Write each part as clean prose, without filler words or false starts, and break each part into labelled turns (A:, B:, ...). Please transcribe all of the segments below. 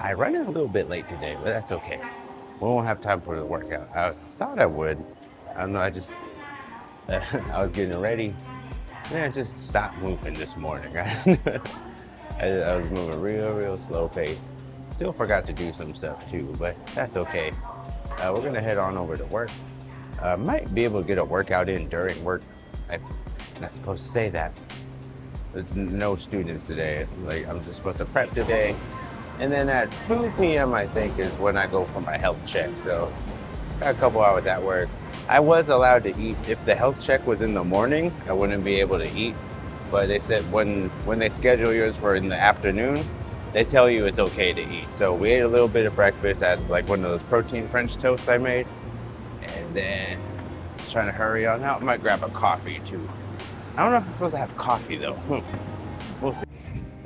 A: I run in a little bit late today, but that's okay. We won't have time for the workout. I thought I would. I don't know. I just I was getting ready, and I just stopped moving this morning. I was moving real slow pace. Still forgot to do some stuff too, but that's okay. We're gonna head on over to work. Might be able to get a workout in during work. I'm not supposed to say that. There's no students today. Like I'm just supposed to prep today. And then at 2 p.m. I think is when I go for my health check. So got a couple hours at work. I was allowed to eat. If the health check was in the morning, I wouldn't be able to eat. But they said when they schedule yours for in the afternoon, they tell you it's okay to eat. So we ate a little bit of breakfast at like one of those protein French toasts I made. And then just trying to hurry on out. I might grab a coffee too. I don't know if I'm supposed to have coffee though. We'll see.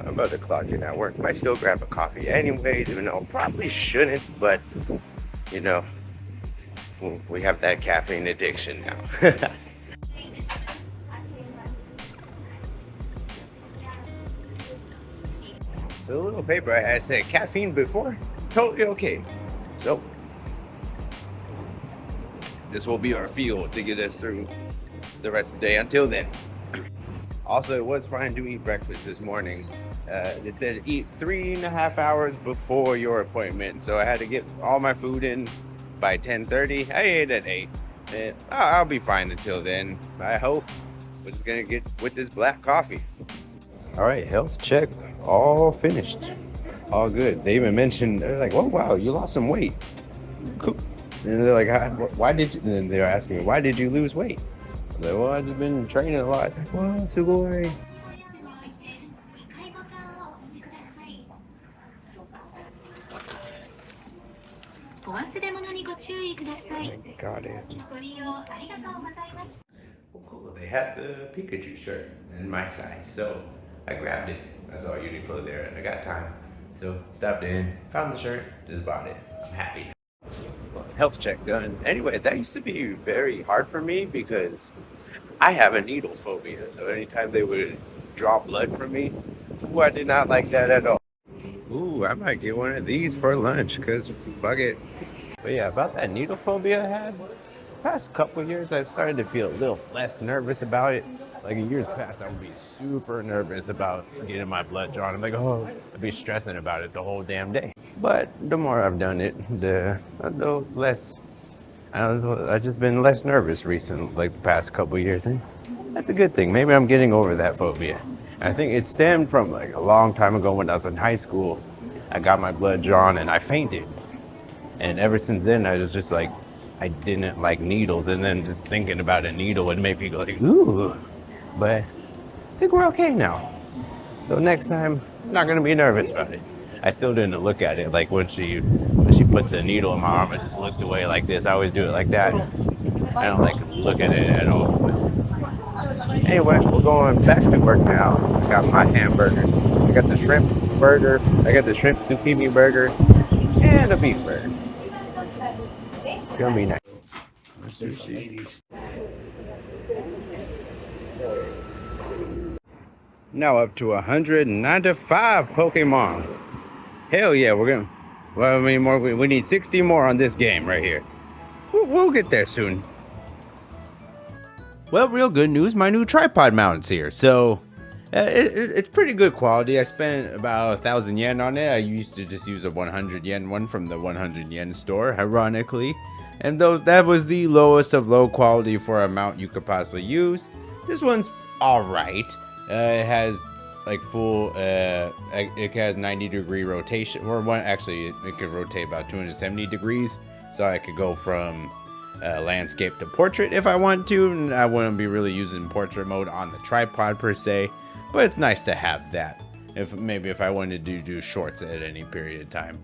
A: I'm about to clock in at work. Might still grab a coffee anyways, even though I probably shouldn't, but you know, we have that caffeine addiction now. The little paper I had said caffeine before, totally okay. So this will be our fuel to get us through the rest of the day until then. Also, it was fine to eat breakfast this morning. It said eat 3.5 hours before your appointment. So I had to get all my food in by 10:30. I ate at 8. And I'll be fine until then, I hope. We're just gonna get with this black coffee. All right, health check, all finished. All good. They even mentioned, they're like, oh wow, you lost some weight. Cool. And they're like, why did you, and they're asking me, why did you lose weight? I'm like, well, I've just been training a lot. Like, wow, sugoi. Got it. Well, cool. They had the Pikachu shirt in my size, so I grabbed it. I saw Uniqlo there and I got time. So stopped in, found the shirt, just bought it. I'm happy. Health check done. Anyway, that used to be very hard for me because I have a needle phobia. So anytime they would draw blood from me, ooh, I did not like that at all. Ooh, I might get one of these for lunch because fuck it. But yeah, about that needle phobia I had, past couple years I've started to feel a little less nervous about it. Like in years past I would be super nervous about getting my blood drawn. I'm like, oh, I'd be stressing about it the whole damn day. But the more I've done it, the less I don't know, I've just been less nervous recently, like the past couple years, and that's a good thing. Maybe I'm getting over that phobia. I think it stemmed from like a long time ago when I was in high school. I got my blood drawn and I fainted. And ever since then, I was just like, I didn't like needles. And then just thinking about a needle would make me go like, ooh. But I think we're okay now. So next time, I'm not gonna be nervous about it. I still didn't look at it. Like when she put the needle in my arm, I just looked away like this. I always do it like that. I don't like look at it at all. But anyway, we're going back to work now. I got my hamburgers. I got the shrimp burger. I got the shrimp zucchini burger and a beef burger. It's gonna be nice. Now up to 195 Pokemon. Hell yeah, we're gonna. Well, I mean, more. We need 60 more on this game right here. We'll get there soon. Well, real good news. My new tripod mount's here. So it's pretty good quality. I spent about 1,000 yen on it. I used to just use a 100 yen one from the 100 yen store, ironically. And though that was the lowest of low quality for a mount you could possibly use, this one's all right. It has like full. It has 90-degree rotation, or one actually it could rotate about 270 degrees. So I could go from landscape to portrait if I want to. And I wouldn't be really using portrait mode on the tripod per se, but it's nice to have that. If I wanted to do shorts at any period of time.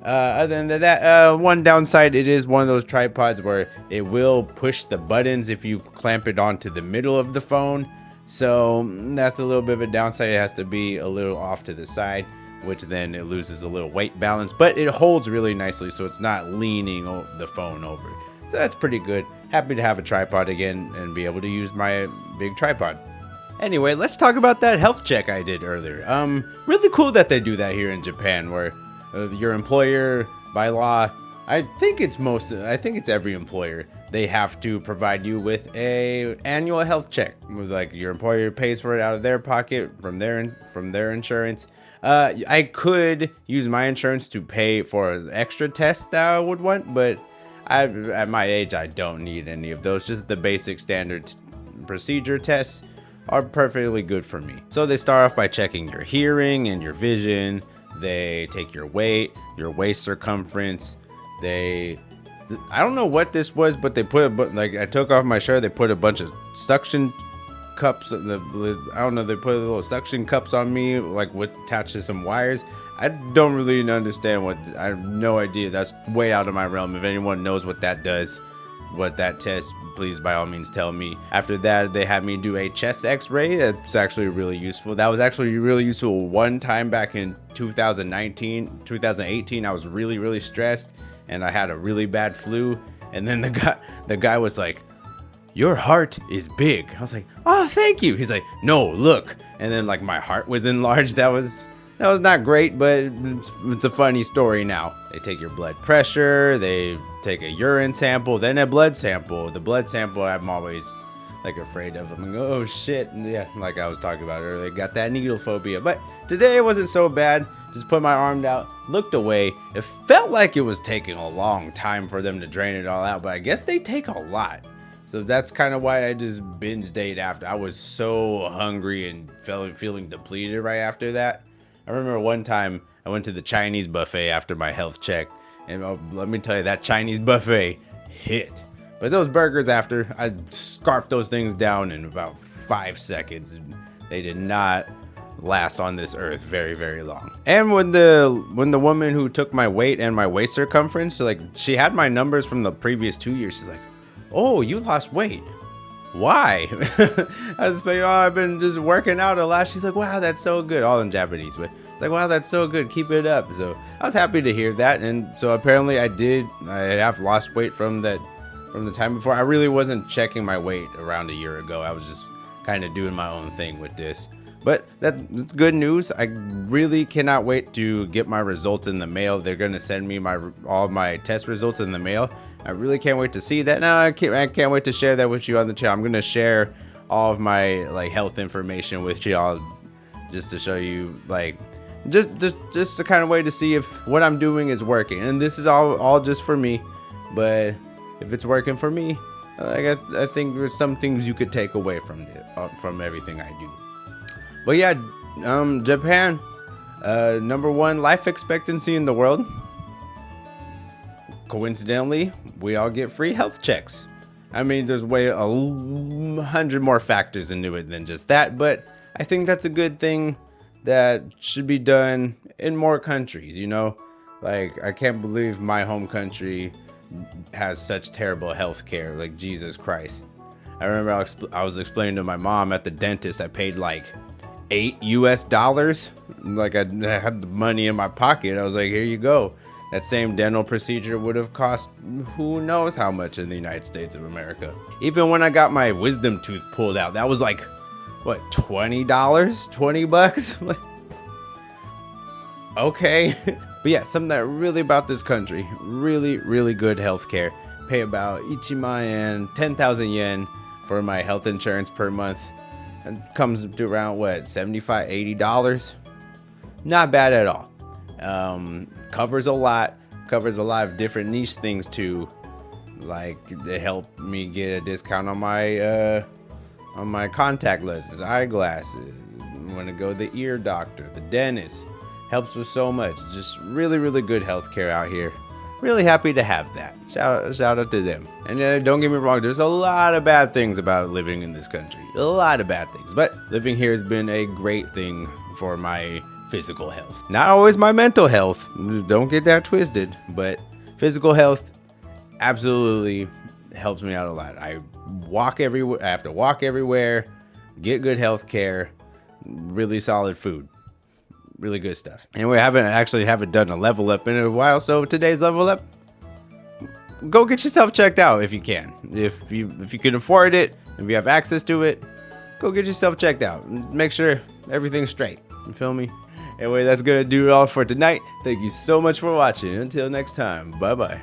A: Other than that, one downside, it is one of those tripods where it will push the buttons if you clamp it onto the middle of the phone. So that's a little bit of a downside. It has to be a little off to the side, which then it loses a little weight balance, but it holds really nicely, so it's not leaning the phone over. So that's pretty good. Happy to have a tripod again and be able to use my big tripod. Anyway, let's talk about that health check I did earlier. Really cool that they do that here in Japan, where your employer by law, I think it's every employer, they have to provide you with a annual health check. Like your employer pays for it out of their pocket from their insurance. I could use my insurance to pay for extra tests that I would want, but at my age, I don't need any of those. Just the basic standard procedure tests are perfectly good for me. So they start off by checking your hearing and your vision. They take your weight, your waist circumference. I don't know what this was, but they put like I took off my shirt. They put a bunch of suction cups. I don't know. They put little suction cups on me, like with attached to some wires. I don't really understand I have no idea. That's way out of my realm. If anyone knows what that does, what that test, please by all means tell me. After that, they had me do a chest x-ray. That's actually really useful. That was actually really useful one time back in 2018. I was really stressed and I had a really bad flu, and then the guy was like, "Your heart is big." I was like, "Oh, thank you." He's like, "No, look." And then like my heart was enlarged. That was not great, but it's a funny story now. They take your blood pressure, they take a urine sample, then a blood sample. The blood sample I'm always like afraid of. I'm like, oh shit. Yeah, like I was talking about earlier, got that needle phobia. But today it wasn't so bad. Just put my arm out, looked away. It felt like it was taking a long time for them to drain it all out, but I guess they take a lot. So that's kind of why I just binged ate after. I was so hungry and feeling depleted right after that. I remember one time I went to the Chinese buffet after my health check, and let me tell you, that Chinese buffet hit. But those burgers after, I scarfed those things down in about 5 seconds, and they did not last on this earth very long. And when the woman who took my weight and my waist circumference, so like she had my numbers from the previous 2 years, she's like, "Oh, you lost weight. Why?" I was like, "Oh, I've been just working out a lot." She's like, "Wow, that's so good." All in Japanese, but it's like, "Wow, that's so good. Keep it up." So I was happy to hear that. And so apparently I have lost weight from the time before. I really wasn't checking my weight around a year ago. I was just kind of doing my own thing with this. But that's good news. I really cannot wait to get my results in the mail. They're going to send me all my test results in the mail. I really can't wait to see that. Now I can't wait to share that with you on the channel. I'm going to share all of my like health information with y'all, just to show you like just the kind of way to see if what I'm doing is working. And this is all just for me, but if it's working for me, like I think there's some things you could take away from everything I do. But yeah, Japan, #1 life expectancy in the world. Coincidentally, we all get free health checks. I mean, there's 100 more factors into it than just that, but I think that's a good thing that should be done in more countries, you know? Like, I can't believe my home country has such terrible health care. Like, Jesus Christ. I remember I was explaining to my mom at the dentist, I paid like $8 US. Like, I had the money in my pocket. I was like, here you go. That same dental procedure would have cost who knows how much in the United States of America. Even when I got my wisdom tooth pulled out, that was like, what, $20? 20 bucks? Like, okay. But yeah, something that really about this country, really good healthcare. Pay about 10,000 yen for my health insurance per month. And comes to around what, $75, $80? Not bad at all. Covers a lot of different niche things too. Like, they help me get a discount on my contact lenses, eyeglasses. Want to go to the ear doctor, the dentist. Helps with so much. Just really good healthcare out here. Really happy to have that. Shout out to them. And don't get me wrong, there's a lot of bad things about living in this country. A lot of bad things. But living here has been a great thing for my physical health. Not always my mental health. Don't get that twisted. But physical health absolutely helps me out a lot. I have to walk everywhere, get good health care, really solid food. Really good stuff. And we haven't done a level up in a while, so today's level up, go get yourself checked out if you can. If you can afford it, if you have access to it, go get yourself checked out. Make sure everything's straight. You feel me? Anyway, that's gonna do it all for tonight. Thank you so much for watching. Until next time, bye bye.